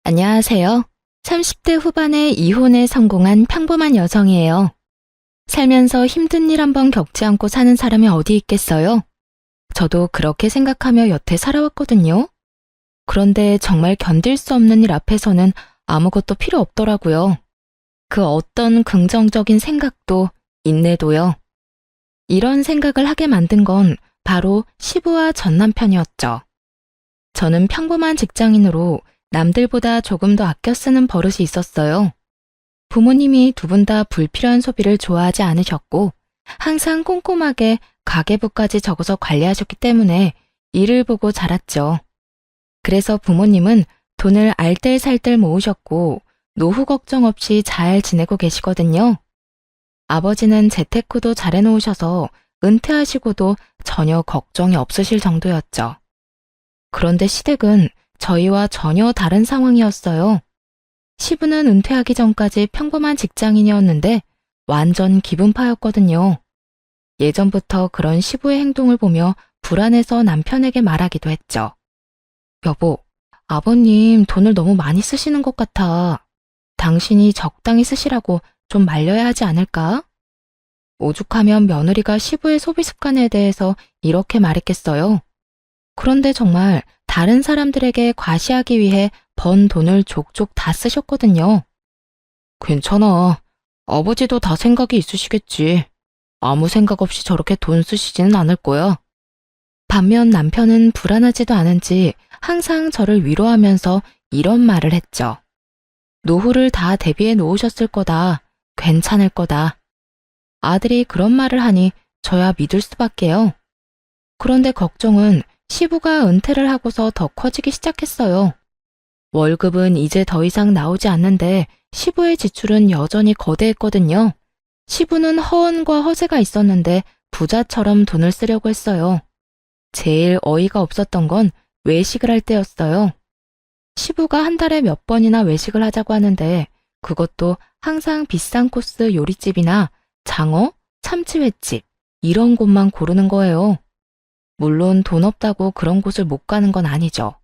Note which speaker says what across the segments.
Speaker 1: 안녕하세요. 30대 후반에 이혼에 성공한 평범한 여성이에요. 살면서 힘든 일 한번 겪지 않고 사는 사람이 어디 있겠어요? 저도 그렇게 생각하며 여태 살아왔거든요. 그런데 정말 견딜 수 없는 일 앞에서는 아무것도 필요 없더라고요. 그 어떤 긍정적인 생각도, 인내도요. 이런 생각을 하게 만든 건 바로 시부와 전 남편이었죠. 저는 평범한 직장인으로 남들보다 조금 더 아껴 쓰는 버릇이 있었어요. 부모님이 두 분 다 불필요한 소비를 좋아하지 않으셨고, 항상 꼼꼼하게 가계부까지 적어서 관리하셨기 때문에 일을 보고 자랐죠. 그래서 부모님은 돈을 알뜰살뜰 모으셨고, 노후 걱정 없이 잘 지내고 계시거든요. 아버지는 재테크도 잘 해놓으셔서 은퇴하시고도 전혀 걱정이 없으실 정도였죠. 그런데 시댁은 저희와 전혀 다른 상황이었어요. 시부는 은퇴하기 전까지 평범한 직장인이었는데 완전 기분파였거든요. 예전부터 그런 시부의 행동을 보며 불안해서 남편에게 말하기도 했죠. 여보, 아버님 돈을 너무 많이 쓰시는 것 같아. 당신이 적당히 쓰시라고 좀 말려야 하지 않을까? 오죽하면 며느리가 시부의 소비 습관에 대해서 이렇게 말했겠어요. 그런데 정말 다른 사람들에게 과시하기 위해 번 돈을 족족 다 쓰셨거든요. 괜찮아. 아버지도 다 생각이 있으시겠지. 아무 생각 없이 저렇게 돈 쓰시지는 않을 거야. 반면 남편은 불안하지도 않은지 항상 저를 위로하면서 이런 말을 했죠. 노후를 다 대비해 놓으셨을 거다. 괜찮을 거다. 아들이 그런 말을 하니 저야 믿을 수밖에요. 그런데 걱정은 시부가 은퇴를 하고서 더 커지기 시작했어요. 월급은 이제 더 이상 나오지 않는데 시부의 지출은 여전히 거대했거든요. 시부는 허언과 허세가 있었는데 부자처럼 돈을 쓰려고 했어요. 제일 어이가 없었던 건 외식을 할 때였어요. 시부가 한 달에 몇 번이나 외식을 하자고 하는데 그것도 항상 비싼 코스 요리집이나 장어, 참치횟집 이런 곳만 고르는 거예요. 물론 돈 없다고 그런 곳을 못 가는 건 아니죠.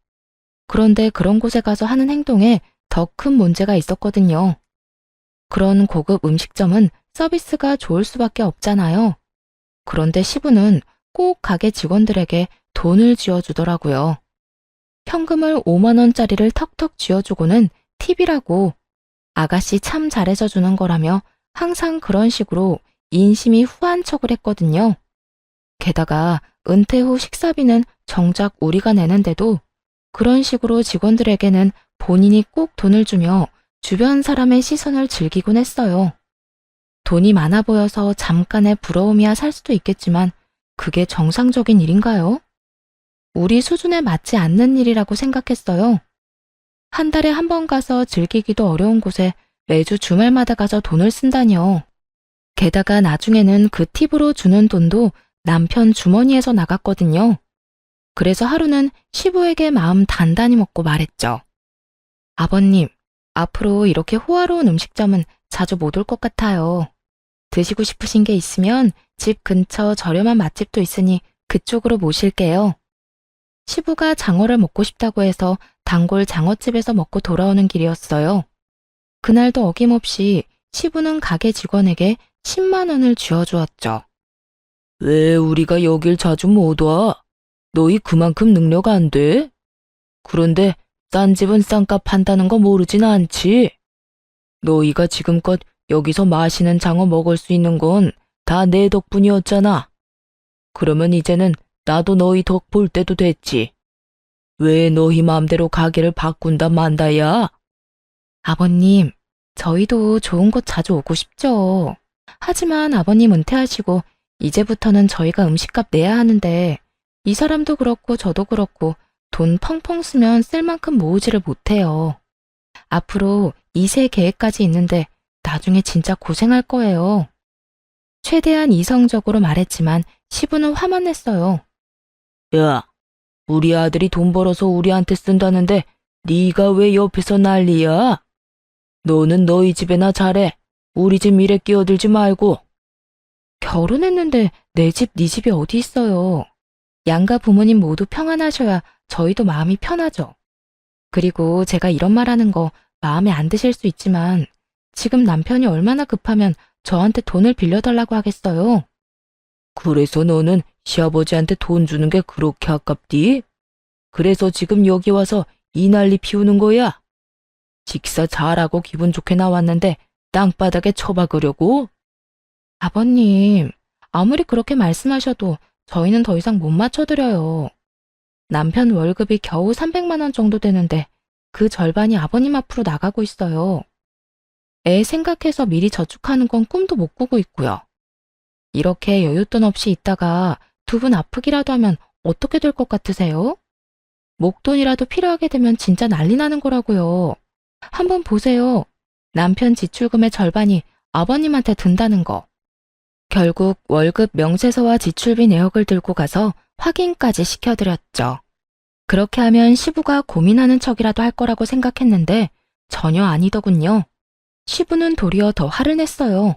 Speaker 1: 그런데 그런 곳에 가서 하는 행동에 더 큰 문제가 있었거든요. 그런 고급 음식점은 서비스가 좋을 수밖에 없잖아요. 그런데 시부는 꼭 가게 직원들에게 돈을 쥐어주더라고요. 현금을 5만 원짜리를 턱턱 쥐어주고는 팁이라고 아가씨 참 잘해서 주는 거라며 항상 그런 식으로 인심이 후한 척을 했거든요. 게다가 은퇴 후 식사비는 정작 우리가 내는데도 그런 식으로 직원들에게는 본인이 꼭 돈을 주며 주변 사람의 시선을 즐기곤 했어요. 돈이 많아 보여서 잠깐의 부러움이야 살 수도 있겠지만 그게 정상적인 일인가요? 우리 수준에 맞지 않는 일이라고 생각했어요. 한 달에 한 번 가서 즐기기도 어려운 곳에 매주 주말마다 가서 돈을 쓴다니요. 게다가 나중에는 그 팁으로 주는 돈도 남편 주머니에서 나갔거든요. 그래서 하루는 시부에게 마음 단단히 먹고 말했죠. 아버님, 앞으로 이렇게 호화로운 음식점은 자주 못 올 것 같아요. 드시고 싶으신 게 있으면 집 근처 저렴한 맛집도 있으니 그쪽으로 모실게요. 시부가 장어를 먹고 싶다고 해서 단골 장어집에서 먹고 돌아오는 길이었어요. 그날도 어김없이 시부는 가게 직원에게 10만 원을 쥐어주었죠. 왜 우리가 여길 자주 못 와? 너희 그만큼 능력 안 돼? 그런데 싼 집은 싼값 한다는 거 모르진 않지? 너희가 지금껏 여기서 맛있는 장어 먹을 수 있는 건 다 내 덕분이었잖아. 그러면 이제는 나도 너희 덕 볼 때도 됐지. 왜 너희 마음대로 가게를 바꾼다 만다야? 아버님, 저희도 좋은 곳 자주 오고 싶죠. 하지만 아버님 은퇴하시고 이제부터는 저희가 음식값 내야 하는데 이 사람도 그렇고 저도 그렇고 돈 펑펑 쓰면 쓸 만큼 모으지를 못해요. 앞으로 2세 계획까지 있는데 나중에 진짜 고생할 거예요. 최대한 이성적으로 말했지만 시부는 화만 냈어요. 야, 우리 아들이 돈 벌어서 우리한테 쓴다는데 네가 왜 옆에서 난리야? 너는 너희 집에나 잘해. 우리 집 일에 끼어들지 말고. 결혼했는데 내 집, 네 집이 어디 있어요. 양가 부모님 모두 평안하셔야 저희도 마음이 편하죠. 그리고 제가 이런 말 하는 거 마음에 안 드실 수 있지만 지금 남편이 얼마나 급하면 저한테 돈을 빌려달라고 하겠어요? 그래서 너는 시아버지한테 돈 주는 게 그렇게 아깝디? 그래서 지금 여기 와서 이 난리 피우는 거야? 식사 잘하고 기분 좋게 나왔는데 땅바닥에 처박으려고? 아버님, 아무리 그렇게 말씀하셔도 저희는 더 이상 못 맞춰드려요. 남편 월급이 겨우 300만 원 정도 되는데 그 절반이 아버님 앞으로 나가고 있어요. 애 생각해서 미리 저축하는 건 꿈도 못 꾸고 있고요. 이렇게 여윳돈 없이 있다가 두 분 아프기라도 하면 어떻게 될 것 같으세요? 목돈이라도 필요하게 되면 진짜 난리 나는 거라고요. 한번 보세요. 남편 지출금의 절반이 아버님한테 든다는 거. 결국 월급 명세서와 지출비 내역을 들고 가서 확인까지 시켜드렸죠. 그렇게 하면 시부가 고민하는 척이라도 할 거라고 생각했는데 전혀 아니더군요. 시부는 도리어 더 화를 냈어요.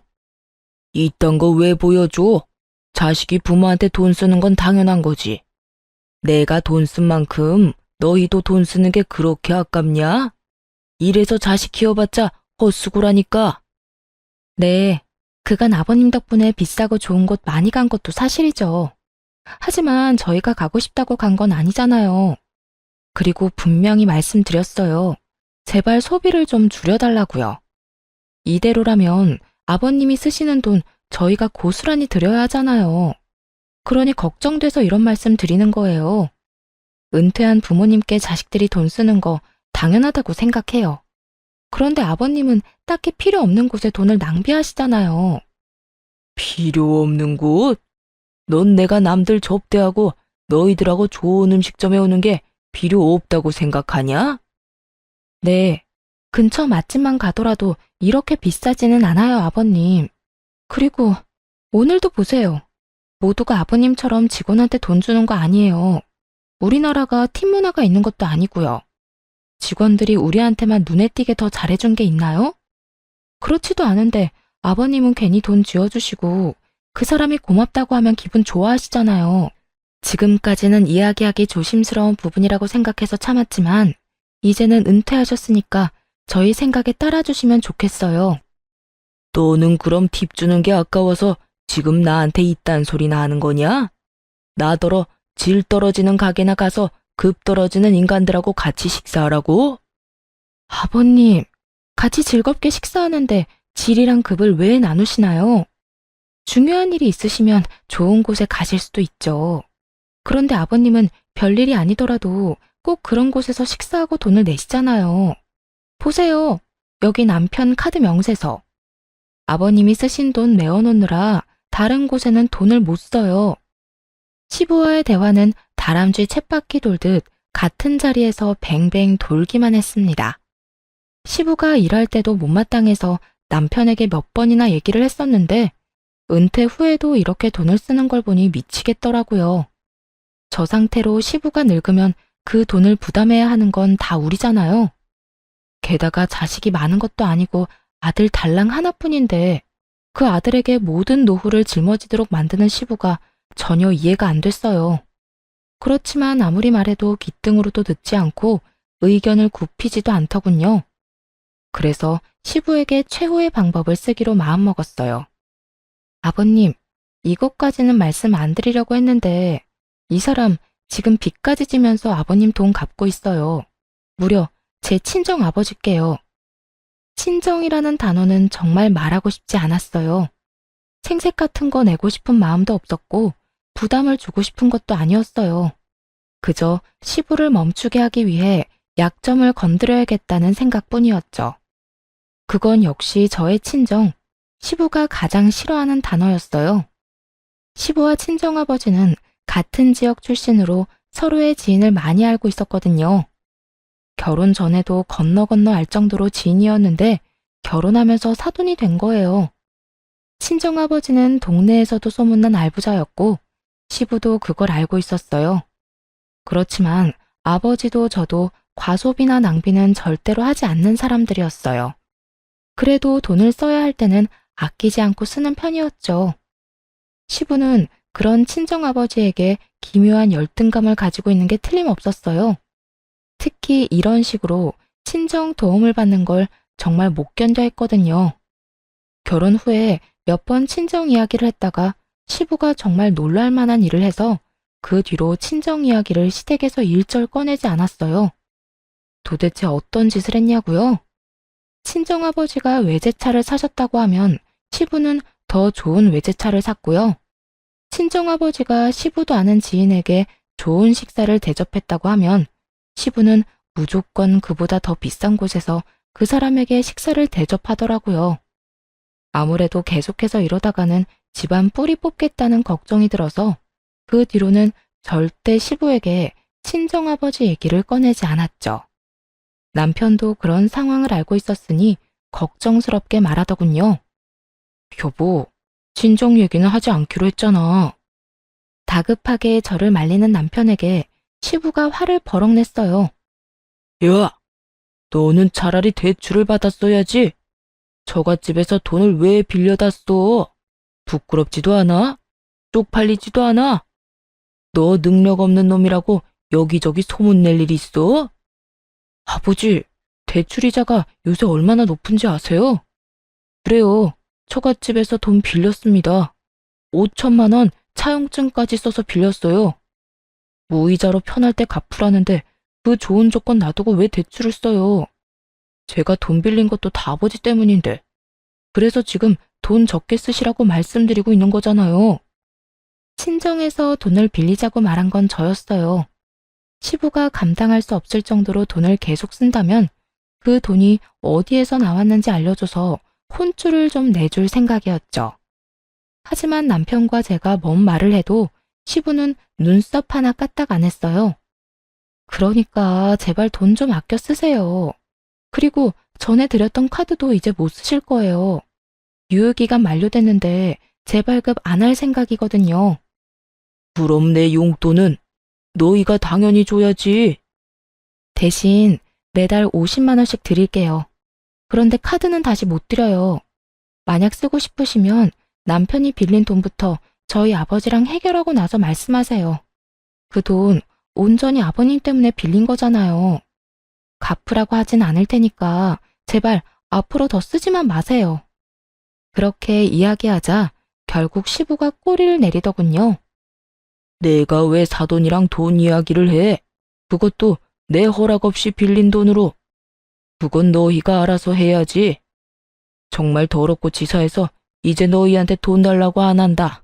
Speaker 1: 이딴 거 왜 보여줘? 자식이 부모한테 돈 쓰는 건 당연한 거지. 내가 돈 쓴 만큼 너희도 돈 쓰는 게 그렇게 아깝냐? 이래서 자식 키워봤자 헛수고라니까. 네, 그간 아버님 덕분에 비싸고 좋은 곳 많이 간 것도 사실이죠. 하지만 저희가 가고 싶다고 간 건 아니잖아요. 그리고 분명히 말씀드렸어요. 제발 소비를 좀 줄여달라고요. 이대로라면 아버님이 쓰시는 돈 저희가 고스란히 드려야 하잖아요. 그러니 걱정돼서 이런 말씀 드리는 거예요. 은퇴한 부모님께 자식들이 돈 쓰는 거 당연하다고 생각해요. 그런데 아버님은 딱히 필요 없는 곳에 돈을 낭비하시잖아요. 필요 없는 곳? 넌 내가 남들 접대하고 너희들하고 좋은 음식점에 오는 게 필요 없다고 생각하냐? 네, 근처 맛집만 가더라도 이렇게 비싸지는 않아요, 아버님. 그리고 오늘도 보세요. 모두가 아버님처럼 직원한테 돈 주는 거 아니에요. 우리나라가 팀 문화가 있는 것도 아니고요. 직원들이 우리한테만 눈에 띄게 더 잘해준 게 있나요? 그렇지도 않은데 아버님은 괜히 돈 쥐어주시고 그 사람이 고맙다고 하면 기분 좋아하시잖아요. 지금까지는 이야기하기 조심스러운 부분이라고 생각해서 참았지만 이제는 은퇴하셨으니까 저희 생각에 따라주시면 좋겠어요. 너는 그럼 팁 주는 게 아까워서 지금 나한테 이딴 소리나 하는 거냐? 나더러 질 떨어지는 가게나 가서 급 떨어지는 인간들하고 같이 식사하라고? 아버님, 같이 즐겁게 식사하는데 질이랑 급을 왜 나누시나요? 중요한 일이 있으시면 좋은 곳에 가실 수도 있죠. 그런데 아버님은 별일이 아니더라도 꼭 그런 곳에서 식사하고 돈을 내시잖아요. 보세요. 여기 남편 카드 명세서. 아버님이 쓰신 돈 메워놓느라 다른 곳에는 돈을 못 써요. 시부와의 대화는 다람쥐 쳇바퀴 돌듯 같은 자리에서 뱅뱅 돌기만 했습니다. 시부가 일할 때도 못마땅해서 남편에게 몇 번이나 얘기를 했었는데 은퇴 후에도 이렇게 돈을 쓰는 걸 보니 미치겠더라고요. 저 상태로 시부가 늙으면 그 돈을 부담해야 하는 건 다 우리잖아요. 게다가 자식이 많은 것도 아니고 아들 달랑 하나뿐인데 그 아들에게 모든 노후를 짊어지도록 만드는 시부가 전혀 이해가 안 됐어요. 그렇지만 아무리 말해도 귓등으로도 듣지 않고 의견을 굽히지도 않더군요. 그래서 시부에게 최후의 방법을 쓰기로 마음먹었어요. 아버님, 이것까지는 말씀 안 드리려고 했는데 이 사람 지금 빚까지 지면서 아버님 돈 갚고 있어요. 무려 제 친정 아버지께요. 친정이라는 단어는 정말 말하고 싶지 않았어요. 생색 같은 거 내고 싶은 마음도 없었고 부담을 주고 싶은 것도 아니었어요. 그저 시부를 멈추게 하기 위해 약점을 건드려야겠다는 생각뿐이었죠. 그건 역시 저의 친정, 시부가 가장 싫어하는 단어였어요. 시부와 친정아버지는 같은 지역 출신으로 서로의 지인을 많이 알고 있었거든요. 결혼 전에도 건너 알 정도로 지인이었는데 결혼하면서 사돈이 된 거예요. 친정아버지는 동네에서도 소문난 알부자였고 시부도 그걸 알고 있었어요. 그렇지만 아버지도 저도 과소비나 낭비는 절대로 하지 않는 사람들이었어요. 그래도 돈을 써야 할 때는 아끼지 않고 쓰는 편이었죠. 시부는 그런 친정아버지에게 기묘한 열등감을 가지고 있는 게 틀림없었어요. 특히 이런 식으로 친정 도움을 받는 걸 정말 못 견뎌 했거든요. 결혼 후에 몇 번 친정 이야기를 했다가 시부가 정말 놀랄 만한 일을 해서 그 뒤로 친정 이야기를 시댁에서 일절 꺼내지 않았어요. 도대체 어떤 짓을 했냐고요? 친정아버지가 외제차를 사셨다고 하면 시부는 더 좋은 외제차를 샀고요. 친정아버지가 시부도 아는 지인에게 좋은 식사를 대접했다고 하면 시부는 무조건 그보다 더 비싼 곳에서 그 사람에게 식사를 대접하더라고요. 아무래도 계속해서 이러다가는 집안 뿌리 뽑겠다는 걱정이 들어서 그 뒤로는 절대 시부에게 친정아버지 얘기를 꺼내지 않았죠. 남편도 그런 상황을 알고 있었으니 걱정스럽게 말하더군요. 여보, 친정 얘기는 하지 않기로 했잖아. 다급하게 저를 말리는 남편에게 시부가 화를 버럭 냈어요. 야, 너는 차라리 대출을 받았어야지. 처갓집에서 돈을 왜 빌려다 써? 부끄럽지도 않아? 쪽팔리지도 않아? 너 능력 없는 놈이라고 여기저기 소문낼 일이 있어? 아버지, 대출이자가 요새 얼마나 높은지 아세요? 그래요. 처갓집에서 돈 빌렸습니다. 5천만 원 차용증까지 써서 빌렸어요. 무이자로 편할 때 갚으라는데 그 좋은 조건 놔두고 왜 대출을 써요? 제가 돈 빌린 것도 다 아버지 때문인데. 그래서 지금 돈 적게 쓰시라고 말씀드리고 있는 거잖아요. 친정에서 돈을 빌리자고 말한 건 저였어요. 시부가 감당할 수 없을 정도로 돈을 계속 쓴다면 그 돈이 어디에서 나왔는지 알려줘서 혼쭐을 좀 내줄 생각이었죠. 하지만 남편과 제가 뭔 말을 해도 시부는 눈썹 하나 까딱 안 했어요. 그러니까 제발 돈 좀 아껴 쓰세요. 그리고 전에 드렸던 카드도 이제 못 쓰실 거예요. 유효기간 만료됐는데 재발급 안 할 생각이거든요. 그럼 내 용돈은 너희가 당연히 줘야지. 대신 매달 50만 원씩 드릴게요. 그런데 카드는 다시 못 드려요. 만약 쓰고 싶으시면 남편이 빌린 돈부터 저희 아버지랑 해결하고 나서 말씀하세요. 그 돈 온전히 아버님 때문에 빌린 거잖아요. 갚으라고 하진 않을 테니까 제발 앞으로 더 쓰지만 마세요. 그렇게 이야기하자 결국 시부가 꼬리를 내리더군요. 내가 왜 사돈이랑 돈 이야기를 해? 그것도 내 허락 없이 빌린 돈으로. 그건 너희가 알아서 해야지. 정말 더럽고 치사해서 이제 너희한테 돈 달라고 안 한다.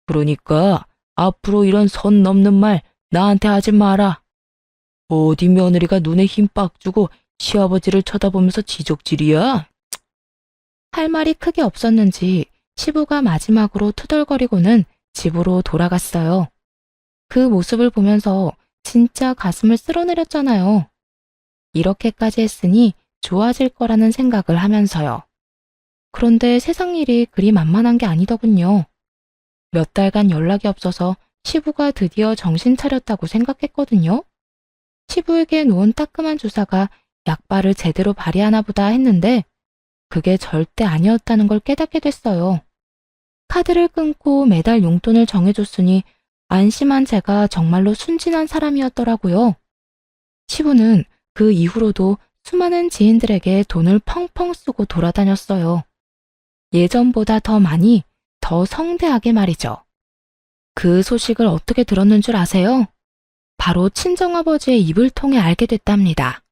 Speaker 1: 그러니까 앞으로 이런 선 넘는 말 나한테 하지 마라. 어디 며느리가 눈에 힘 빡 주고 시아버지를 쳐다보면서 지적질이야? 할 말이 크게 없었는지 시부가 마지막으로 투덜거리고는 집으로 돌아갔어요. 그 모습을 보면서 진짜 가슴을 쓸어내렸잖아요. 이렇게까지 했으니 좋아질 거라는 생각을 하면서요. 그런데 세상 일이 그리 만만한 게 아니더군요. 몇 달간 연락이 없어서 시부가 드디어 정신 차렸다고 생각했거든요. 시부에게 놓은 따끔한 주사가 약발을 제대로 발휘하나 보다 했는데 그게 절대 아니었다는 걸 깨닫게 됐어요. 카드를 끊고 매달 용돈을 정해줬으니 안심한 제가 정말로 순진한 사람이었더라고요. 시부는 그 이후로도 수많은 지인들에게 돈을 펑펑 쓰고 돌아다녔어요. 예전보다 더 많이, 더 성대하게 말이죠. 그 소식을 어떻게 들었는 줄 아세요? 바로 친정아버지의 입을 통해 알게 됐답니다.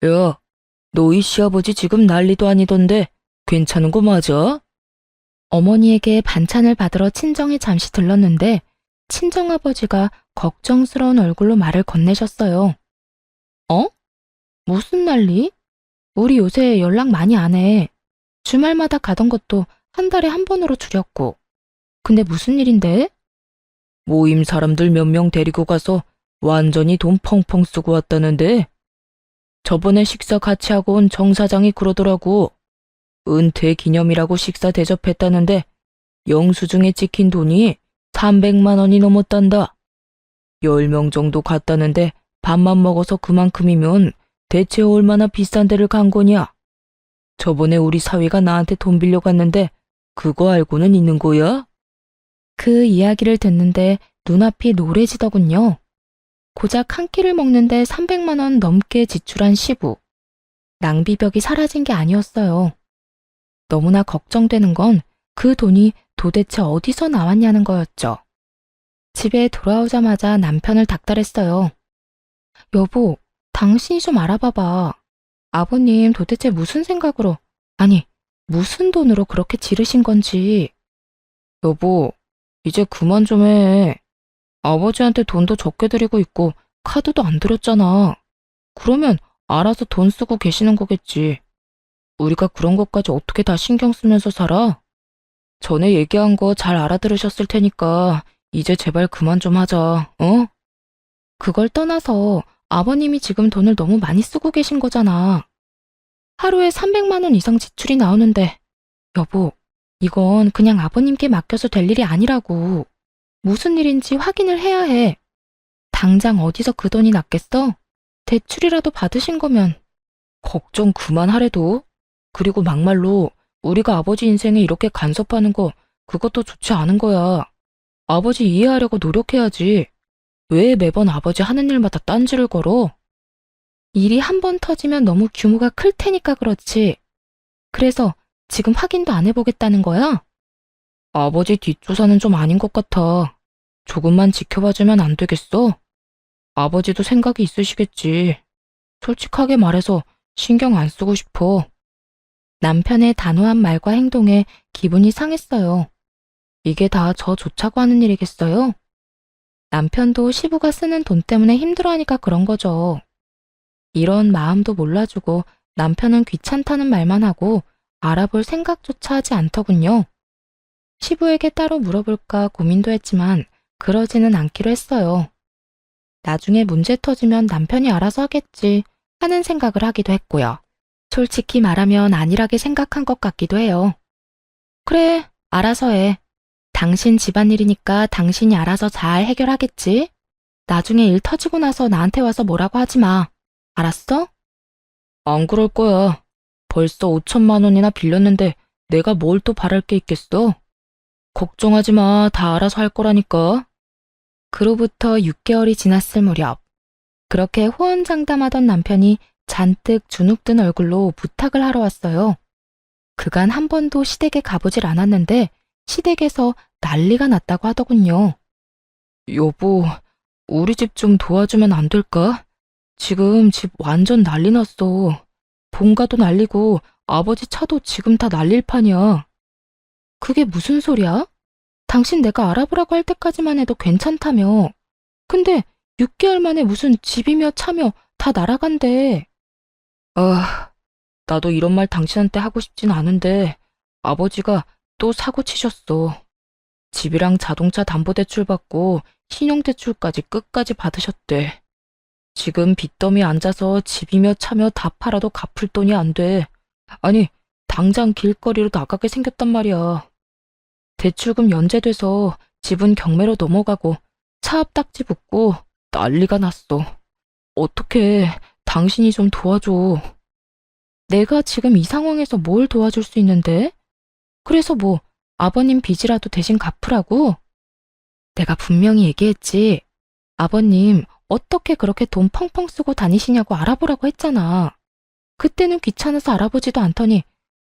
Speaker 1: 야, 너희 시아버지 지금 난리도 아니던데 괜찮은 거 맞아? 어머니에게 반찬을 받으러 친정에 잠시 들렀는데 친정아버지가 걱정스러운 얼굴로 말을 건네셨어요. 어? 무슨 난리? 우리 요새 연락 많이 안 해. 주말마다 가던 것도 한 달에 한 번으로 줄였고. 근데 무슨 일인데? 모임 사람들 몇 명 데리고 가서 완전히 돈 펑펑 쓰고 왔다는데 저번에 식사 같이 하고 온 정 사장이 그러더라고. 은퇴 기념이라고 식사 대접했다는데 영수증에 찍힌 돈이 300만 원이 넘었단다. 10명 정도 갔다는데 밥만 먹어서 그만큼이면 대체 얼마나 비싼 데를 간 거냐? 저번에 우리 사위가 나한테 돈 빌려갔는데 그거 알고는 있는 거야? 그 이야기를 듣는데 눈앞이 노래지더군요. 고작 한 끼를 먹는데 300만 원 넘게 지출한 시부. 낭비벽이 사라진 게 아니었어요. 너무나 걱정되는 건 그 돈이 도대체 어디서 나왔냐는 거였죠. 집에 돌아오자마자 남편을 닥달했어요. 여보, 당신이 좀 알아봐봐. 아버님 도대체 무슨 생각으로, 아니, 무슨 돈으로 그렇게 지르신 건지. 여보, 이제 그만 좀 해. 아버지한테 돈도 적게 드리고 있고 카드도 안 드렸잖아. 그러면 알아서 돈 쓰고 계시는 거겠지. 우리가 그런 것까지 어떻게 다 신경 쓰면서 살아? 전에 얘기한 거 잘 알아들으셨을 테니까 이제 제발 그만 좀 하자, 어? 그걸 떠나서 아버님이 지금 돈을 너무 많이 쓰고 계신 거잖아. 하루에 300만 원 이상 지출이 나오는데, 여보, 이건 그냥 아버님께 맡겨서 될 일이 아니라고. 무슨 일인지 확인을 해야 해. 당장 어디서 그 돈이 났겠어? 대출이라도 받으신 거면. 걱정 그만하래도. 그리고 막말로 우리가 아버지 인생에 이렇게 간섭하는 거 그것도 좋지 않은 거야. 아버지 이해하려고 노력해야지. 왜 매번 아버지 하는 일마다 딴지를 걸어? 일이 한 번 터지면 너무 규모가 클 테니까 그렇지. 그래서 지금 확인도 안 해보겠다는 거야? 아버지 뒷조사는 좀 아닌 것 같아. 조금만 지켜봐주면 안 되겠어? 아버지도 생각이 있으시겠지. 솔직하게 말해서 신경 안 쓰고 싶어. 남편의 단호한 말과 행동에 기분이 상했어요. 이게 다 저 좋자고 하는 일이겠어요? 남편도 시부가 쓰는 돈 때문에 힘들어하니까 그런 거죠. 이런 마음도 몰라주고 남편은 귀찮다는 말만 하고 알아볼 생각조차 하지 않더군요. 시부에게 따로 물어볼까 고민도 했지만 그러지는 않기로 했어요. 나중에 문제 터지면 남편이 알아서 하겠지 하는 생각을 하기도 했고요. 솔직히 말하면 안일하게 생각한 것 같기도 해요. 그래, 알아서 해. 당신 집안일이니까 당신이 알아서 잘 해결하겠지? 나중에 일 터지고 나서 나한테 와서 뭐라고 하지 마. 알았어? 안 그럴 거야. 벌써 5천만 원이나 빌렸는데 내가 뭘 또 바랄 게 있겠어? 걱정하지 마. 다 알아서 할 거라니까. 그로부터 6개월이 지났을 무렵, 그렇게 호언장담하던 남편이 잔뜩 주눅든 얼굴로 부탁을 하러 왔어요. 그간 한 번도 시댁에 가보질 않았는데 시댁에서 난리가 났다고 하더군요. 여보, 우리 집 좀 도와주면 안 될까? 지금 집 완전 난리 났어. 본가도 난리고 아버지 차도 지금 다 난릴 판이야. 그게 무슨 소리야? 당신 내가 알아보라고 할 때까지만 해도 괜찮다며. 근데 6개월 만에 무슨 집이며 차며 다 날아간대. 아, 나도 이런 말 당신한테 하고 싶진 않은데 아버지가 또 사고 치셨어. 집이랑 자동차 담보대출 받고 신용대출까지 끝까지 받으셨대. 지금 빚더미에 앉아서 집이며 차며 다 팔아도 갚을 돈이 안 돼. 아니, 당장 길거리로 나가게 생겼단 말이야. 대출금 연체돼서 집은 경매로 넘어가고 차압 딱지 붙고 난리가 났어. 어떡해, 당신이 좀 도와줘. 내가 지금 이 상황에서 뭘 도와줄 수 있는데? 그래서 뭐 아버님 빚이라도 대신 갚으라고? 내가 분명히 얘기했지. 아버님 어떻게 그렇게 돈 펑펑 쓰고 다니시냐고 알아보라고 했잖아. 그때는 귀찮아서 알아보지도 않더니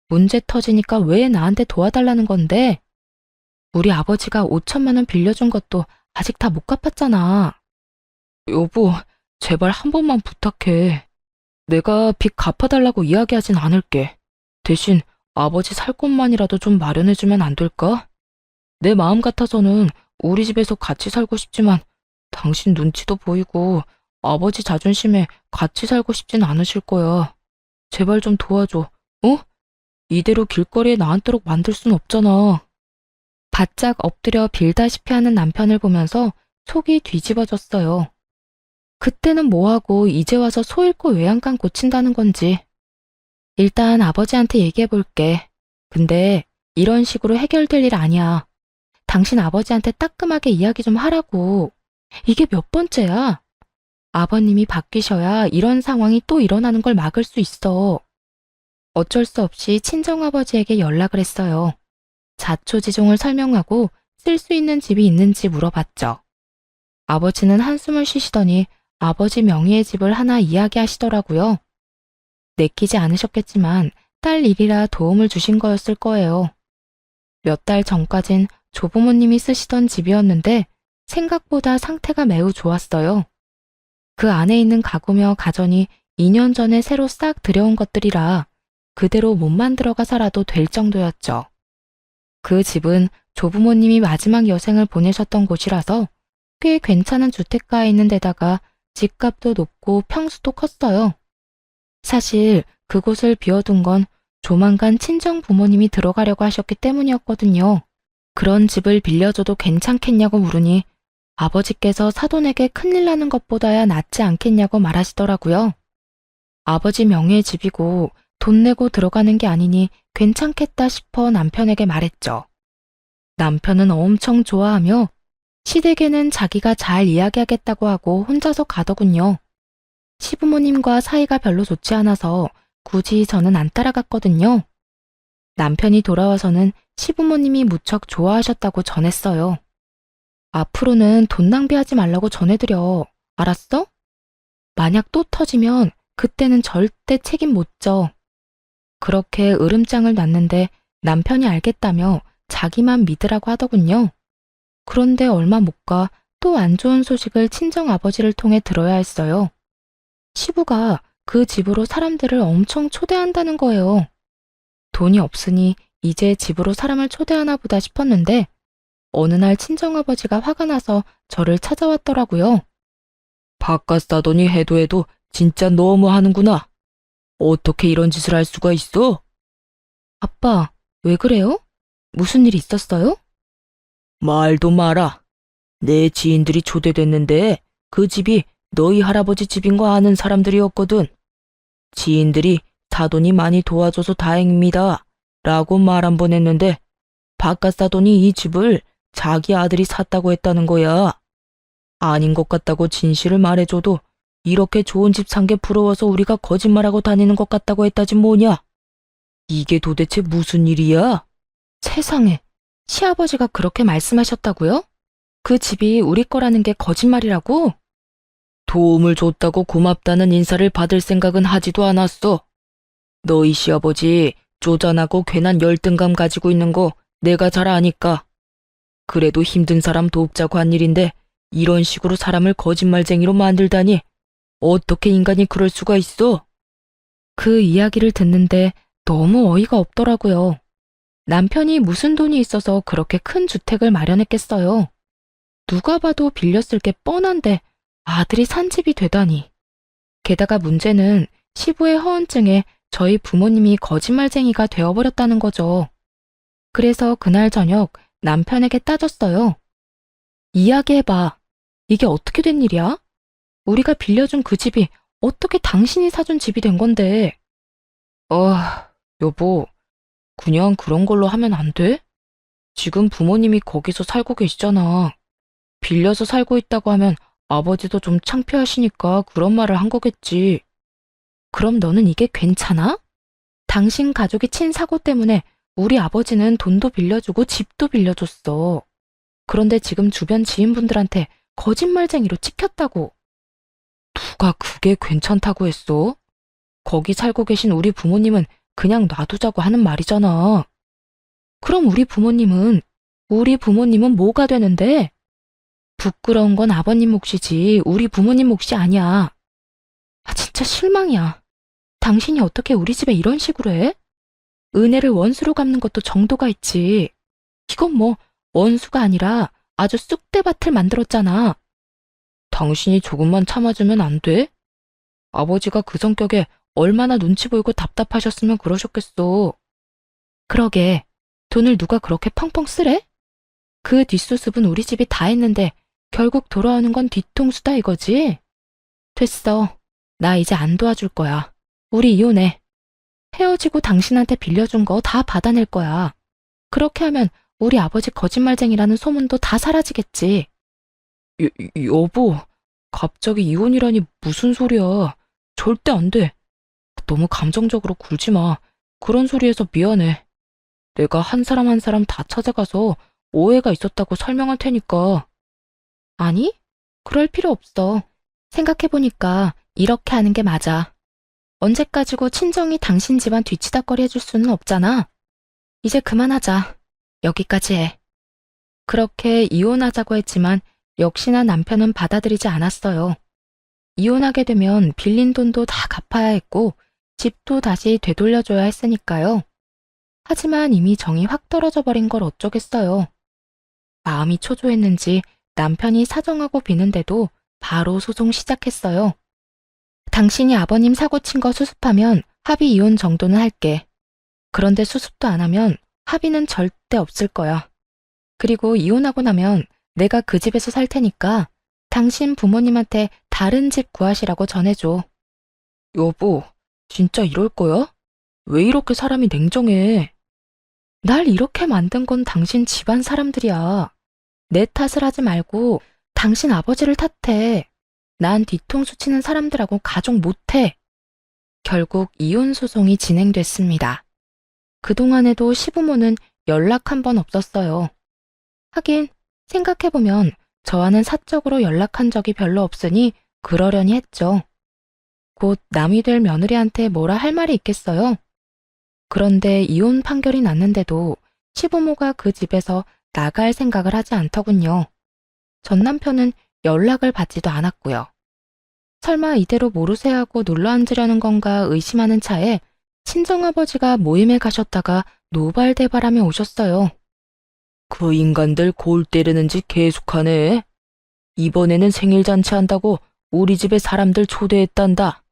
Speaker 1: 문제 터지니까 왜 나한테 도와달라는 건데? 우리 아버지가 5천만 원 빌려준 것도 아직 다 못 갚았잖아. 여보, 제발 한 번만 부탁해. 내가 빚 갚아달라고 이야기하진 않을게. 대신 아버지 살 곳만이라도 좀 마련해주면 안 될까? 내 마음 같아서는 우리 집에서 같이 살고 싶지만 당신 눈치도 보이고 아버지 자존심에 같이 살고 싶진 않으실 거야. 제발 좀 도와줘, 어? 이대로 길거리에 나앉도록 만들 순 없잖아. 바짝 엎드려 빌다시피 하는 남편을 보면서 속이 뒤집어졌어요. 그때는 뭐하고 이제 와서 소 잃고 외양간 고친다는 건지. 일단 아버지한테 얘기해볼게. 근데 이런 식으로 해결될 일 아니야. 당신 아버지한테 따끔하게 이야기 좀 하라고. 이게 몇 번째야? 아버님이 바뀌셔야 이런 상황이 또 일어나는 걸 막을 수 있어. 어쩔 수 없이 친정아버지에게 연락을 했어요. 자초지종을 설명하고 쓸 수 있는 집이 있는지 물어봤죠. 아버지는 한숨을 쉬시더니 아버지 명의의 집을 하나 이야기하시더라고요. 내키지 않으셨겠지만 딸 일이라 도움을 주신 거였을 거예요. 몇 달 전까진 조부모님이 쓰시던 집이었는데 생각보다 상태가 매우 좋았어요. 그 안에 있는 가구며 가전이 2년 전에 새로 싹 들여온 것들이라 그대로 몸만 들어가 살아도 될 정도였죠. 그 집은 조부모님이 마지막 여생을 보내셨던 곳이라서 꽤 괜찮은 주택가에 있는 데다가 집값도 높고 평수도 컸어요. 사실 그곳을 비워둔 건 조만간 친정 부모님이 들어가려고 하셨기 때문이었거든요. 그런 집을 빌려줘도 괜찮겠냐고 물으니 아버지께서 사돈에게 큰일 나는 것보다야 낫지 않겠냐고 말하시더라고요. 아버지 명의의 집이고 돈 내고 들어가는 게 아니니 괜찮겠다 싶어 남편에게 말했죠. 남편은 엄청 좋아하며 시댁에는 자기가 잘 이야기하겠다고 하고 혼자서 가더군요. 시부모님과 사이가 별로 좋지 않아서 굳이 저는 안 따라갔거든요. 남편이 돌아와서는 시부모님이 무척 좋아하셨다고 전했어요. 앞으로는 돈 낭비하지 말라고 전해드려. 알았어? 만약 또 터지면 그때는 절대 책임 못 져. 그렇게 으름장을 놨는데 남편이 알겠다며 자기만 믿으라고 하더군요. 그런데 얼마 못 가 또 안 좋은 소식을 친정 아버지를 통해 들어야 했어요. 시부가 그 집으로 사람들을 엄청 초대한다는 거예요. 돈이 없으니 이제 집으로 사람을 초대하나 보다 싶었는데 어느 날 친정아버지가 화가 나서 저를 찾아왔더라고요. 바깥 사돈이 해도 진짜 너무 하는구나. 어떻게 이런 짓을 할 수가 있어? 아빠, 왜 그래요? 무슨 일 있었어요? 말도 마라. 내 지인들이 초대됐는데 그 집이 너희 할아버지 집인 거 아는 사람들이었거든. 지인들이 사돈이 많이 도와줘서 다행입니다. 라고 말 한 번 했는데 바깥 사돈이 이 집을 자기 아들이 샀다고 했다는 거야. 아닌 것 같다고 진실을 말해줘도 이렇게 좋은 집 산 게 부러워서 우리가 거짓말하고 다니는 것 같다고 했다지 뭐냐. 이게 도대체 무슨 일이야? 세상에, 시아버지가 그렇게 말씀하셨다고요? 그 집이 우리 거라는 게 거짓말이라고? 도움을 줬다고 고맙다는 인사를 받을 생각은 하지도 않았어. 너희 시아버지 쪼잔하고 괜한 열등감 가지고 있는 거 내가 잘 아니까. 그래도 힘든 사람 돕자고 한 일인데 이런 식으로 사람을 거짓말쟁이로 만들다니 어떻게 인간이 그럴 수가 있어? 그 이야기를 듣는데 너무 어이가 없더라고요. 남편이 무슨 돈이 있어서 그렇게 큰 주택을 마련했겠어요. 누가 봐도 빌렸을 게 뻔한데 아들이 산 집이 되다니. 게다가 문제는 시부의 허언증에 저희 부모님이 거짓말쟁이가 되어버렸다는 거죠. 그래서 그날 저녁 남편에게 따졌어요. 이야기해봐. 이게 어떻게 된 일이야? 우리가 빌려준 그 집이 어떻게 당신이 사준 집이 된 건데. 여보, 그냥 그런 걸로 하면 안 돼? 지금 부모님이 거기서 살고 계시잖아. 빌려서 살고 있다고 하면 아버지도 좀 창피하시니까 그런 말을 한 거겠지. 그럼 너는 이게 괜찮아? 당신 가족이 친 사고 때문에 우리 아버지는 돈도 빌려주고 집도 빌려줬어. 그런데 지금 주변 지인분들한테 거짓말쟁이로 찍혔다고. 누가 그게 괜찮다고 했어? 거기 살고 계신 우리 부모님은 그냥 놔두자고 하는 말이잖아. 그럼 우리 부모님은 뭐가 되는데? 부끄러운 건 아버님 몫이지 우리 부모님 몫이 아니야. 진짜 실망이야. 당신이 어떻게 우리 집에 이런 식으로 해? 은혜를 원수로 갚는 것도 정도가 있지. 이건 뭐 원수가 아니라 아주 쑥대밭을 만들었잖아. 당신이 조금만 참아주면 안 돼? 아버지가 그 성격에 얼마나 눈치 보이고 답답하셨으면 그러셨겠어. 그러게, 돈을 누가 그렇게 펑펑 쓰래? 그 뒷수습은 우리 집이 다 했는데 결국 돌아오는 건 뒤통수다 이거지? 됐어. 나 이제 안 도와줄 거야. 우리 이혼해. 헤어지고 당신한테 빌려준 거 다 받아낼 거야. 그렇게 하면 우리 아버지 거짓말쟁이라는 소문도 다 사라지겠지. 여보, 갑자기 이혼이라니 무슨 소리야. 절대 안 돼. 너무 감정적으로 굴지 마. 그런 소리해서 미안해. 내가 한 사람 한 사람 다 찾아가서 오해가 있었다고 설명할 테니까. 아니, 그럴 필요 없어. 생각해보니까 이렇게 하는 게 맞아. 언제까지고 친정이 당신 집안 뒤치다꺼리 해줄 수는 없잖아. 이제 그만하자. 여기까지 해. 그렇게 이혼하자고 했지만 역시나 남편은 받아들이지 않았어요. 이혼하게 되면 빌린 돈도 다 갚아야 했고 집도 다시 되돌려줘야 했으니까요. 하지만 이미 정이 확 떨어져 버린 걸 어쩌겠어요. 마음이 초조했는지 남편이 사정하고 비는데도 바로 소송 시작했어요. 당신이 아버님 사고 친 거 수습하면 합의 이혼 정도는 할게. 그런데 수습도 안 하면 합의는 절대 없을 거야. 그리고 이혼하고 나면 내가 그 집에서 살 테니까 당신 부모님한테 다른 집 구하시라고 전해줘. 여보, 진짜 이럴 거야? 왜 이렇게 사람이 냉정해? 날 이렇게 만든 건 당신 집안 사람들이야. 내 탓을 하지 말고 당신 아버지를 탓해. 난 뒤통수 치는 사람들하고 가족 못해. 결국 이혼 소송이 진행됐습니다. 그동안에도 시부모는 연락 한 번 없었어요. 하긴 생각해보면 저와는 사적으로 연락한 적이 별로 없으니 그러려니 했죠. 곧 남이 될 며느리한테 뭐라 할 말이 있겠어요? 그런데 이혼 판결이 났는데도 시부모가 그 집에서 나갈 생각을 하지 않더군요. 전 남편은 연락을 받지도 않았고요. 설마 이대로 모르쇠 하고 눌러앉으려는 건가 의심하는 차에 친정아버지가 모임에 가셨다가 노발대발하며 오셨어요. 그 인간들 골 때리는 짓 계속하네. 이번에는 생일잔치 한다고 우리 집에 사람들 초대했단다.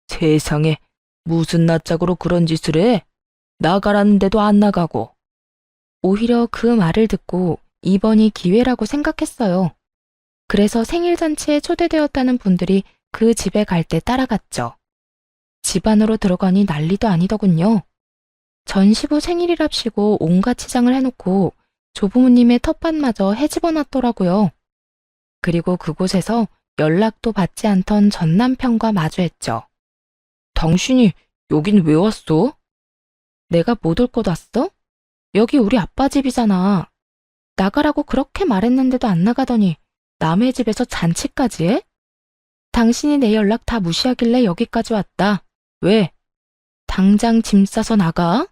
Speaker 1: 세상에 무슨 낯짝으로 그런 짓을 해? 나가라는데도 안 나가고. 오히려 그 말을 듣고 이번이 기회라고 생각했어요. 그래서 생일잔치에 초대되었다는 분들이 그 집에 갈 때 따라갔죠. 집 안으로 들어가니 난리도 아니더군요. 전 시부 생일이랍시고 온갖 치장을 해놓고 조부모님의 텃밭마저 해집어놨더라고요. 그리고 그곳에서 연락도 받지 않던 전 남편과 마주했죠. 당신이 여긴 왜 왔어? 내가 못 올 곳 왔어? 여기 우리 아빠 집이잖아. 나가라고 그렇게 말했는데도 안 나가더니 남의 집에서 잔치까지 해? 당신이 내 연락 다 무시하길래 여기까지 왔다. 왜? 당장 짐 싸서 나가?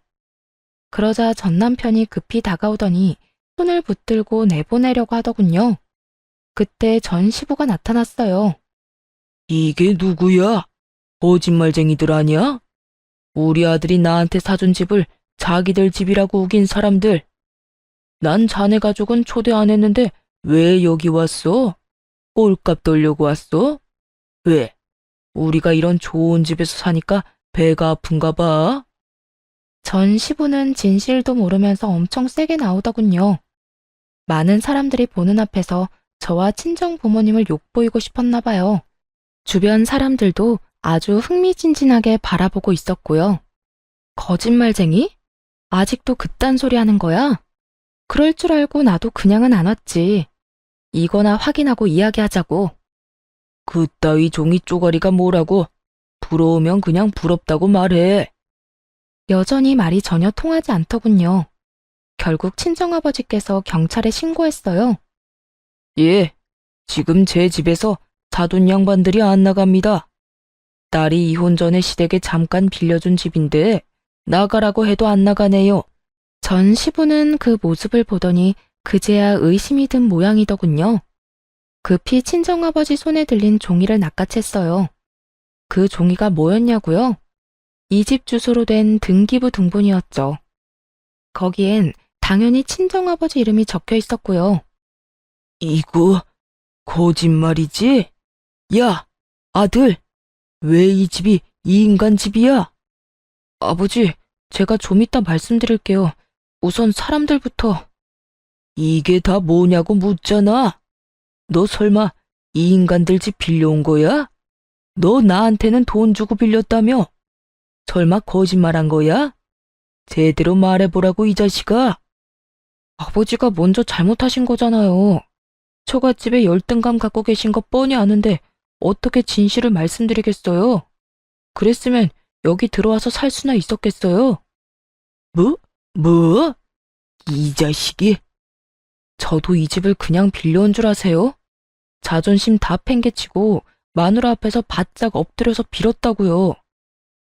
Speaker 1: 그러자 전 남편이 급히 다가오더니 손을 붙들고 내보내려고 하더군요. 그때 전 시부가 나타났어요. 이게 누구야? 거짓말쟁이들 아니야? 우리 아들이 나한테 사준 집을 자기들 집이라고 우긴 사람들. 난 자네 가족은 초대 안 했는데 왜 여기 왔어? 꼴값 돌려고 왔어? 왜? 우리가 이런 좋은 집에서 사니까 배가 아픈가 봐? 전 시부는 진실도 모르면서 엄청 세게 나오더군요. 많은 사람들이 보는 앞에서 저와 친정 부모님을 욕보이고 싶었나 봐요. 주변 사람들도 아주 흥미진진하게 바라보고 있었고요. 거짓말쟁이? 아직도 그딴 소리 하는 거야? 그럴 줄 알고 나도 그냥은 안 왔지. 이거나 확인하고 이야기하자고. 그따위 종이 쪼가리가 뭐라고? 부러우면 그냥 부럽다고 말해. 여전히 말이 전혀 통하지 않더군요. 결국 친정아버지께서 경찰에 신고했어요. 예, 지금 제 집에서 사돈 양반들이 안 나갑니다. 딸이 이혼 전에 시댁에 잠깐 빌려준 집인데 나가라고 해도 안 나가네요. 전 시부는 그 모습을 보더니 그제야 의심이 든 모양이더군요. 급히 친정아버지 손에 들린 종이를 낚아챘어요. 그 종이가 뭐였냐고요? 이 집 주소로 된 등기부 등본이었죠. 거기엔 당연히 친정아버지 이름이 적혀 있었고요. 이거 거짓말이지? 야, 아들, 왜 이 집이 이 인간 집이야? 아버지, 제가 좀 이따 말씀드릴게요. 우선 사람들부터. 이게 다 뭐냐고 묻잖아. 너 설마 이 인간들 집 빌려온 거야? 너 나한테는 돈 주고 빌렸다며? 설마 거짓말한 거야? 제대로 말해보라고 이 자식아. 아버지가 먼저 잘못하신 거잖아요. 처갓집에 열등감 갖고 계신 거 뻔히 아는데 어떻게 진실을 말씀드리겠어요? 그랬으면 여기 들어와서 살 수나 있었겠어요? 뭐? 이 자식이? 저도 이 집을 그냥 빌려온 줄 아세요? 자존심 다 팽개치고 마누라 앞에서 바짝 엎드려서 빌었다고요.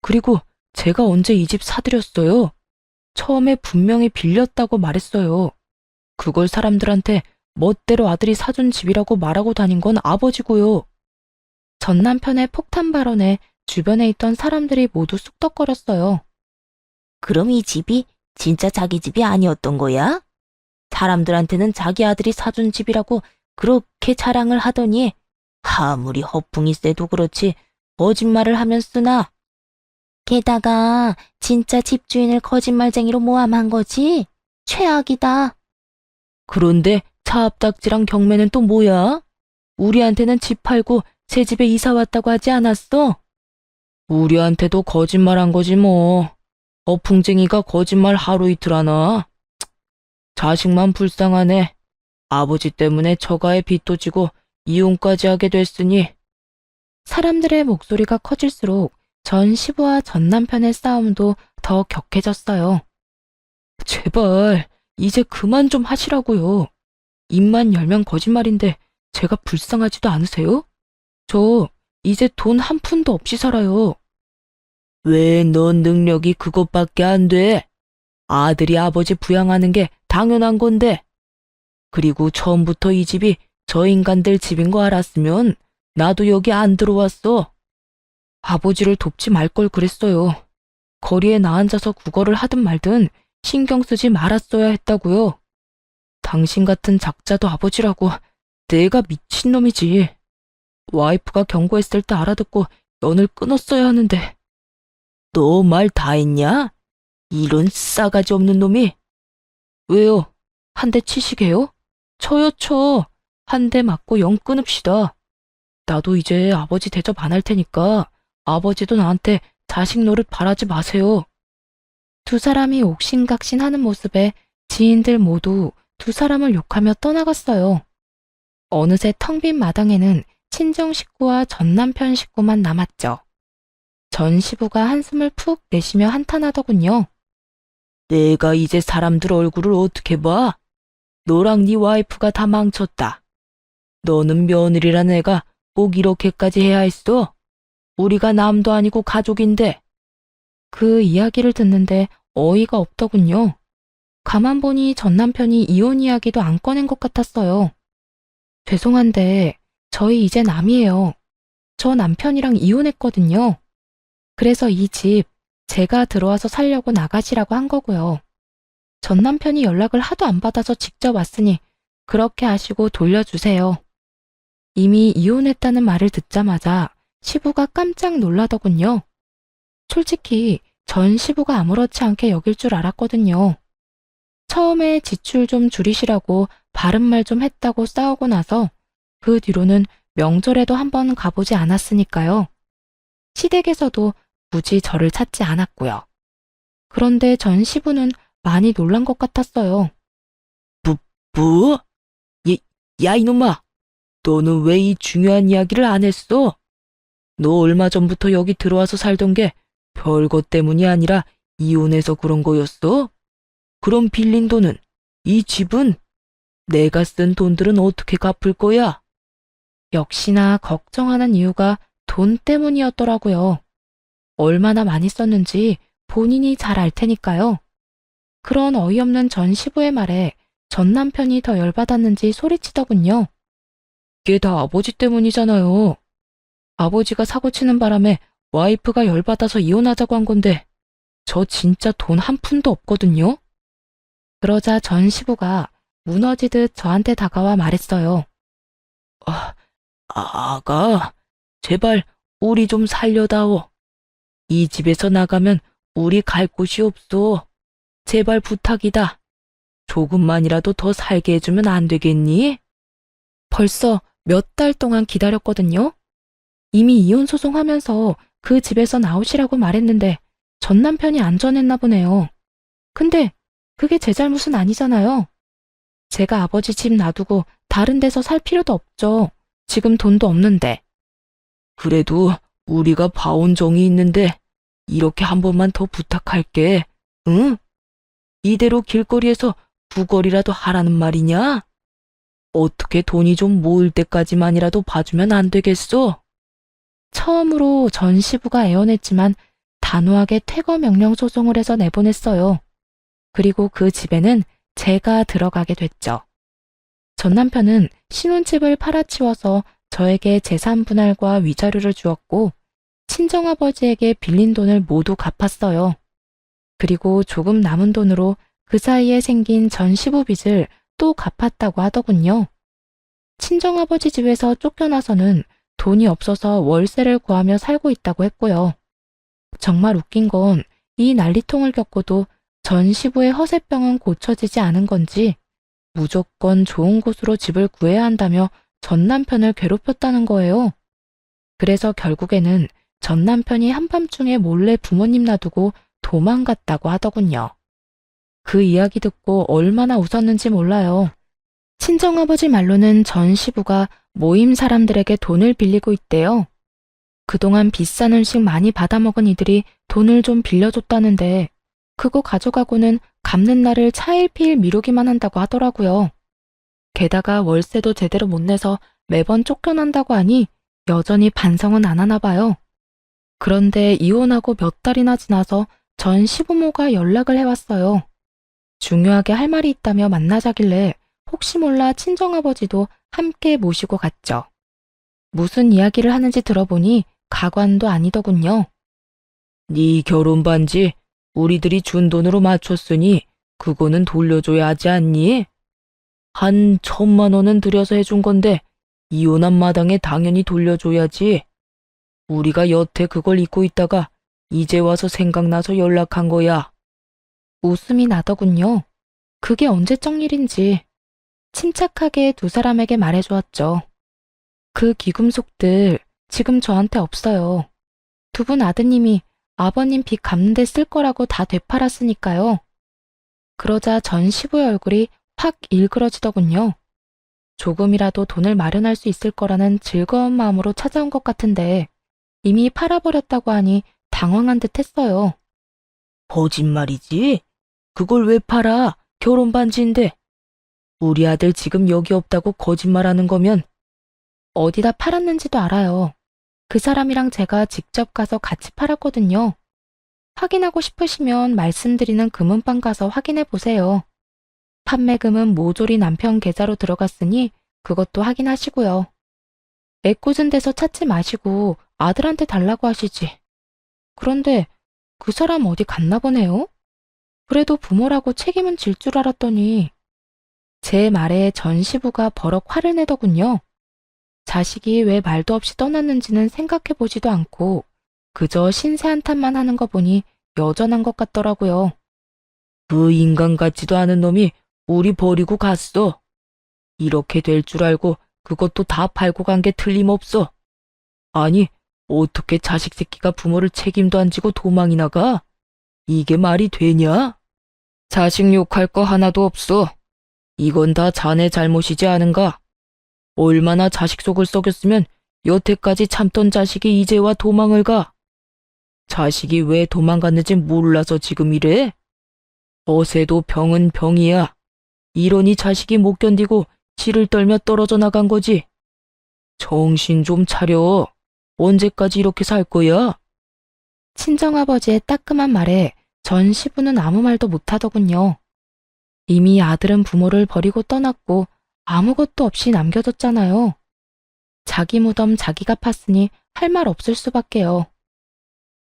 Speaker 1: 그리고 제가 언제 이 집 사드렸어요? 처음에 분명히 빌렸다고 말했어요. 그걸 사람들한테 멋대로 아들이 사준 집이라고 말하고 다닌 건 아버지고요. 전 남편의 폭탄 발언에 주변에 있던 사람들이 모두 쑥덕거렸어요.
Speaker 2: 그럼 이 집이 진짜 자기 집이 아니었던 거야? 사람들한테는 자기 아들이 사준 집이라고 그렇게 자랑을 하더니 아무리 허풍이 세도 그렇지 거짓말을 하면 쓰나? 게다가 진짜 집주인을 거짓말쟁이로 모함한 거지? 최악이다.
Speaker 1: 그런데 차압딱지랑 경매는 또 뭐야? 우리한테는 집 팔고 새 집에 이사 왔다고 하지 않았어? 우리한테도 거짓말한 거지 뭐. 어풍쟁이가 거짓말 하루 이틀 하나? 자식만 불쌍하네. 아버지 때문에 처가에 빚도 지고 이혼까지 하게 됐으니. 사람들의 목소리가 커질수록 전 시부와 전 남편의 싸움도 더 격해졌어요. 제발 이제 그만 좀 하시라고요. 입만 열면 거짓말인데 제가 불쌍하지도 않으세요? 저 이제 돈 한 푼도 없이 살아요. 왜 넌 능력이 그것밖에 안 돼? 아들이 아버지 부양하는 게 당연한 건데. 그리고 처음부터 이 집이 저 인간들 집인 거 알았으면 나도 여기 안 들어왔어. 아버지를 돕지 말 걸 그랬어요. 거리에 나앉아서 구걸을 하든 말든 신경 쓰지 말았어야 했다고요. 당신 같은 작자도 아버지라고. 내가 미친놈이지. 와이프가 경고했을 때 알아듣고 연을 끊었어야 하는데. 너 말 다 했냐? 이런 싸가지 없는 놈이. 왜요? 한 대 치시게요? 쳐요 쳐. 한 대 맞고 연 끊읍시다. 나도 이제 아버지 대접 안 할 테니까 아버지도 나한테 자식 노릇 바라지 마세요. 두 사람이 옥신각신하는 모습에 지인들 모두 두 사람을 욕하며 떠나갔어요. 어느새 텅 빈 마당에는 친정 식구와 전 남편 식구만 남았죠. 전 시부가 한숨을 푹 내쉬며 한탄하더군요. 내가 이제 사람들 얼굴을 어떻게 봐? 너랑 네 와이프가 다 망쳤다. 너는 며느리란 애가 꼭 이렇게까지 해야 했어? 우리가 남도 아니고 가족인데. 그 이야기를 듣는데 어이가 없더군요. 가만 보니 전 남편이 이혼 이야기도 안 꺼낸 것 같았어요. 죄송한데 저희 이제 남이에요. 저 남편이랑 이혼했거든요. 그래서 이 집 제가 들어와서 살려고 나가시라고 한 거고요. 전 남편이 연락을 하도 안 받아서 직접 왔으니 그렇게 하시고 돌려주세요. 이미 이혼했다는 말을 듣자마자 시부가 깜짝 놀라더군요. 솔직히 전 시부가 아무렇지 않게 여길 줄 알았거든요. 처음에 지출 좀 줄이시라고 바른말 좀 했다고 싸우고 나서 그 뒤로는 명절에도 한번 가보지 않았으니까요. 시댁에서도 굳이 저를 찾지 않았고요. 그런데 전 시부는 많이 놀란 것 같았어요. 뭐? 야 이놈아! 너는 왜 이 중요한 이야기를 안 했어? 너 얼마 전부터 여기 들어와서 살던 게 별것 때문이 아니라 이혼해서 그런 거였어? 그럼 빌린 돈은? 이 집은? 내가 쓴 돈들은 어떻게 갚을 거야? 역시나 걱정하는 이유가 돈 때문이었더라고요. 얼마나 많이 썼는지 본인이 잘 알 테니까요. 그런 어이없는 전 시부의 말에 전 남편이 더 열받았는지 소리치더군요. 이게 다 아버지 때문이잖아요. 아버지가 사고치는 바람에 와이프가 열받아서 이혼하자고 한 건데 저 진짜 돈 한 푼도 없거든요. 그러자 전 시부가 무너지듯 저한테 다가와 말했어요. 아가, 제발 우리 좀 살려다오. 이 집에서 나가면 우리 갈 곳이 없어. 제발 부탁이다. 조금만이라도 더 살게 해주면 안 되겠니? 벌써 몇 달 동안 기다렸거든요. 이미 이혼 소송하면서 그 집에서 나오시라고 말했는데 전 남편이 안 전했나 보네요. 근데 그게 제 잘못은 아니잖아요. 제가 아버지 집 놔두고 다른 데서 살 필요도 없죠. 지금 돈도 없는데. 그래도 우리가 봐온 정이 있는데 이렇게 한 번만 더 부탁할게. 응? 이대로 길거리에서 구걸이라도 하라는 말이냐? 어떻게 돈이 좀 모을 때까지만이라도 봐주면 안 되겠어? 처음으로 전 시부가 애원했지만 단호하게 퇴거 명령 소송을 해서 내보냈어요. 그리고 그 집에는 제가 들어가게 됐죠. 전 남편은 신혼집을 팔아치워서 저에게 재산 분할과 위자료를 주었고 친정아버지에게 빌린 돈을 모두 갚았어요. 그리고 조금 남은 돈으로 그 사이에 생긴 전 시부 빚을 또 갚았다고 하더군요. 친정아버지 집에서 쫓겨나서는 돈이 없어서 월세를 구하며 살고 있다고 했고요. 정말 웃긴 건 이 난리통을 겪고도 전 시부의 허세병은 고쳐지지 않은 건지 무조건 좋은 곳으로 집을 구해야 한다며 전 남편을 괴롭혔다는 거예요. 그래서 결국에는 전 남편이 한밤중에 몰래 부모님 놔두고 도망갔다고 하더군요. 그 이야기 듣고 얼마나 웃었는지 몰라요. 친정아버지 말로는 전 시부가 모임 사람들에게 돈을 빌리고 있대요. 그동안 비싼 음식 많이 받아먹은 이들이 돈을 좀 빌려줬다는데 그거 가져가고는 갚는 날을 차일피일 미루기만 한다고 하더라고요. 게다가 월세도 제대로 못 내서 매번 쫓겨난다고 하니 여전히 반성은 안 하나 봐요. 그런데 이혼하고 몇 달이나 지나서 전 시부모가 연락을 해왔어요. 중요하게 할 말이 있다며 만나자길래 혹시 몰라 친정아버지도 함께 모시고 갔죠. 무슨 이야기를 하는지 들어보니 가관도 아니더군요.
Speaker 2: 네 결혼 반지 우리들이 준 돈으로 맞췄으니 그거는 돌려줘야 하지 않니? 한 1,000만 원은 들여서 해준 건데 이혼한 마당에 당연히 돌려줘야지. 우리가 여태 그걸 잊고 있다가 이제 와서 생각나서 연락한 거야.
Speaker 1: 웃음이 나더군요. 그게 언제적 일인지 침착하게 두 사람에게 말해주었죠. 그 귀금속들 지금 저한테 없어요. 두 분 아드님이 아버님 빚 갚는 데 쓸 거라고 다 되팔았으니까요. 그러자 전 시부의 얼굴이 확 일그러지더군요. 조금이라도 돈을 마련할 수 있을 거라는 즐거운 마음으로 찾아온 것 같은데 이미 팔아버렸다고 하니 당황한 듯 했어요.
Speaker 2: 거짓말이지? 그걸 왜 팔아? 결혼 반지인데. 우리 아들 지금 여기 없다고 거짓말하는 거면
Speaker 1: 어디다 팔았는지도 알아요. 그 사람이랑 제가 직접 가서 같이 팔았거든요. 확인하고 싶으시면 말씀드리는 금은방 가서 확인해 보세요. 판매금은 모조리 남편 계좌로 들어갔으니 그것도 확인하시고요. 애꿎은 데서 찾지 마시고 아들한테 달라고 하시지. 그런데 그 사람 어디 갔나 보네요? 그래도 부모라고 책임은 질 줄 알았더니 제 말에 전 시부가 버럭 화를 내더군요. 자식이 왜 말도 없이 떠났는지는 생각해 보지도 않고 그저 신세 한탄만 하는 거 보니 여전한 것 같더라고요.
Speaker 2: 그 인간 같지도 않은 놈이 우리 버리고 갔어. 이렇게 될 줄 알고 그것도 다 팔고 간 게 틀림없어. 아니, 어떻게 자식 새끼가 부모를 책임도 안 지고 도망이 나가? 이게 말이 되냐? 자식 욕할 거 하나도 없어. 이건 다 자네 잘못이지 않은가? 얼마나 자식 속을 썩였으면 여태까지 참던 자식이 이제 와 도망을 가? 자식이 왜 도망갔는지 몰라서 지금 이래? 어세도 병은 병이야. 이러니 자식이 못 견디고 치를 떨며 떨어져 나간 거지. 정신 좀 차려. 언제까지 이렇게 살 거야?
Speaker 1: 친정아버지의 따끔한 말에 전 시부는 아무 말도 못하더군요. 이미 아들은 부모를 버리고 떠났고 아무것도 없이 남겨뒀잖아요. 자기 무덤 자기가 팠으니 할 말 없을 수밖에요.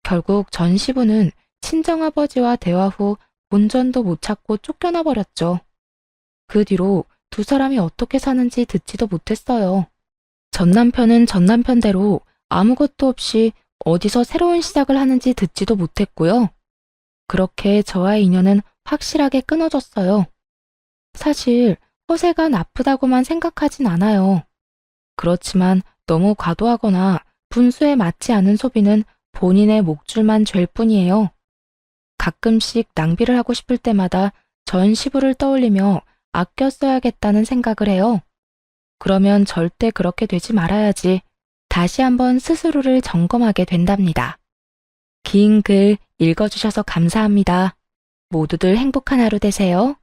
Speaker 1: 결국 전 시부는 친정아버지와 대화 후 본전도 못 찾고 쫓겨나 버렸죠. 그 뒤로 두 사람이 어떻게 사는지 듣지도 못했어요. 전 남편은 전 남편대로 아무것도 없이 어디서 새로운 시작을 하는지 듣지도 못했고요. 그렇게 저와의 인연은 확실하게 끊어졌어요. 사실 허세가 나쁘다고만 생각하진 않아요. 그렇지만 너무 과도하거나 분수에 맞지 않은 소비는 본인의 목줄만 죄일 뿐이에요. 가끔씩 낭비를 하고 싶을 때마다 전 시부를 떠올리며 아껴 써야겠다는 생각을 해요. 그러면 절대 그렇게 되지 말아야지 다시 한번 스스로를 점검하게 된답니다. 긴 글 읽어주셔서 감사합니다. 모두들 행복한 하루 되세요.